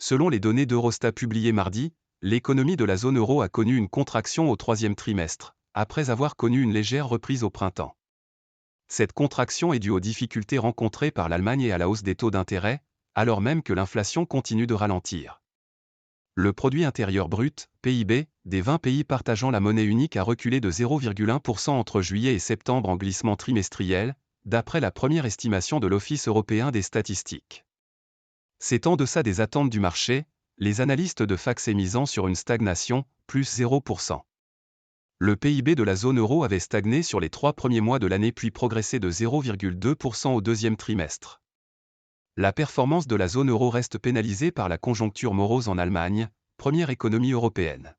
Selon les données d'Eurostat publiées mardi, l'économie de la zone euro a connu une contraction au troisième trimestre, après avoir connu une légère reprise au printemps. Cette contraction est due aux difficultés rencontrées par l'Allemagne et à la hausse des taux d'intérêt, alors même que l'inflation continue de ralentir. Le produit intérieur brut, PIB, des 20 pays partageant la monnaie unique a reculé de 0,1% entre juillet et septembre en glissement trimestriel, d'après la première estimation de l'Office européen des statistiques. C'est en deçà des attentes du marché, les analystes de FACSE misant sur une stagnation, plus 0%. Le PIB de la zone euro avait stagné sur les 3 premiers mois de l'année puis progressé de 0,2% au deuxième trimestre. La performance de la zone euro reste pénalisée par la conjoncture morose en Allemagne, première économie européenne.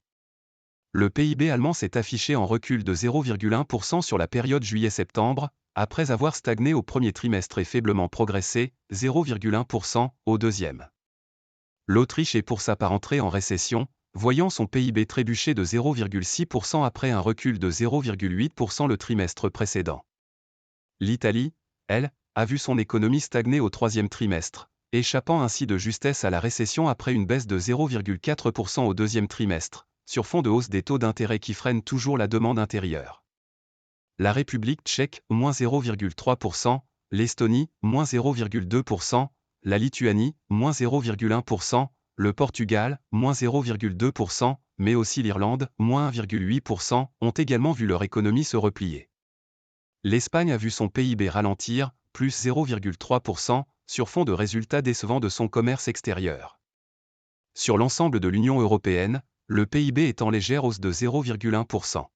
Le PIB allemand s'est affiché en recul de 0,1% sur la période juillet-septembre, après avoir stagné au premier trimestre et faiblement progressé, 0,1%, au deuxième. L'Autriche est pour sa part entrée en récession, voyant son PIB trébucher de 0,6% après un recul de 0,8% le trimestre précédent. L'Italie, elle, a vu son économie stagner au troisième trimestre, échappant ainsi de justesse à la récession après une baisse de 0,4% au deuxième trimestre, sur fond de hausse des taux d'intérêt qui freinent toujours la demande intérieure. La République tchèque, moins 0,3%, l'Estonie, moins 0,2%, la Lituanie, moins 0,1%, le Portugal, moins 0,2%, mais aussi l'Irlande, moins 1,8%, ont également vu leur économie se replier. L'Espagne a vu son PIB ralentir, plus 0,3%, sur fond de résultats décevants de son commerce extérieur. Sur l'ensemble de l'Union européenne, le PIB est en légère hausse de 0,1%.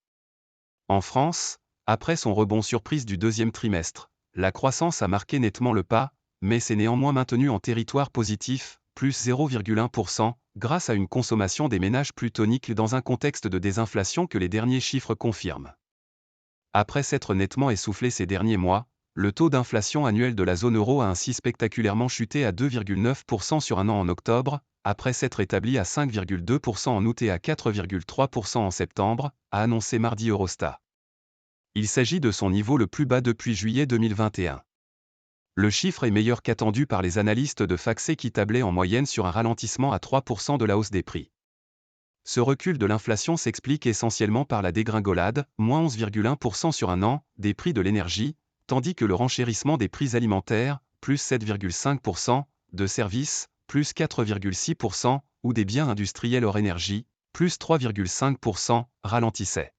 En France, après son rebond surprise du deuxième trimestre, la croissance a marqué nettement le pas, mais s'est néanmoins maintenue en territoire positif, plus 0,1%, grâce à une consommation des ménages plus tonique dans un contexte de désinflation que les derniers chiffres confirment. Après s'être nettement essoufflé ces derniers mois, le taux d'inflation annuel de la zone euro a ainsi spectaculairement chuté à 2,9% sur un an en octobre, après s'être établi à 5,2% en août et à 4,3% en septembre, a annoncé mardi Eurostat. Il s'agit de son niveau le plus bas depuis juillet 2021. Le chiffre est meilleur qu'attendu par les analystes de FACSE qui tablaient en moyenne sur un ralentissement à 3% de la hausse des prix. Ce recul de l'inflation s'explique essentiellement par la dégringolade, moins 11,1% sur un an, des prix de l'énergie, tandis que le renchérissement des prix alimentaires, plus 7,5%, de services, plus 4,6%, ou des biens industriels hors énergie, plus 3,5%, ralentissait.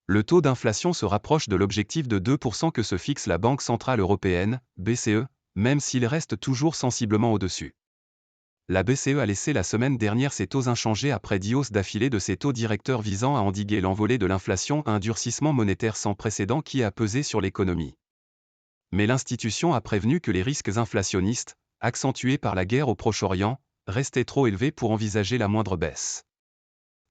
Le taux d'inflation se rapproche de l'objectif de 2% que se fixe la Banque centrale européenne, BCE, même s'il reste toujours sensiblement au-dessus. La BCE a laissé la semaine dernière ses taux inchangés après 10 hausses d'affilée de ses taux directeurs visant à endiguer l'envolée de l'inflation, un durcissement monétaire sans précédent qui a pesé sur l'économie. Mais l'institution a prévenu que les risques inflationnistes, accentués par la guerre au Proche-Orient, restaient trop élevés pour envisager la moindre baisse.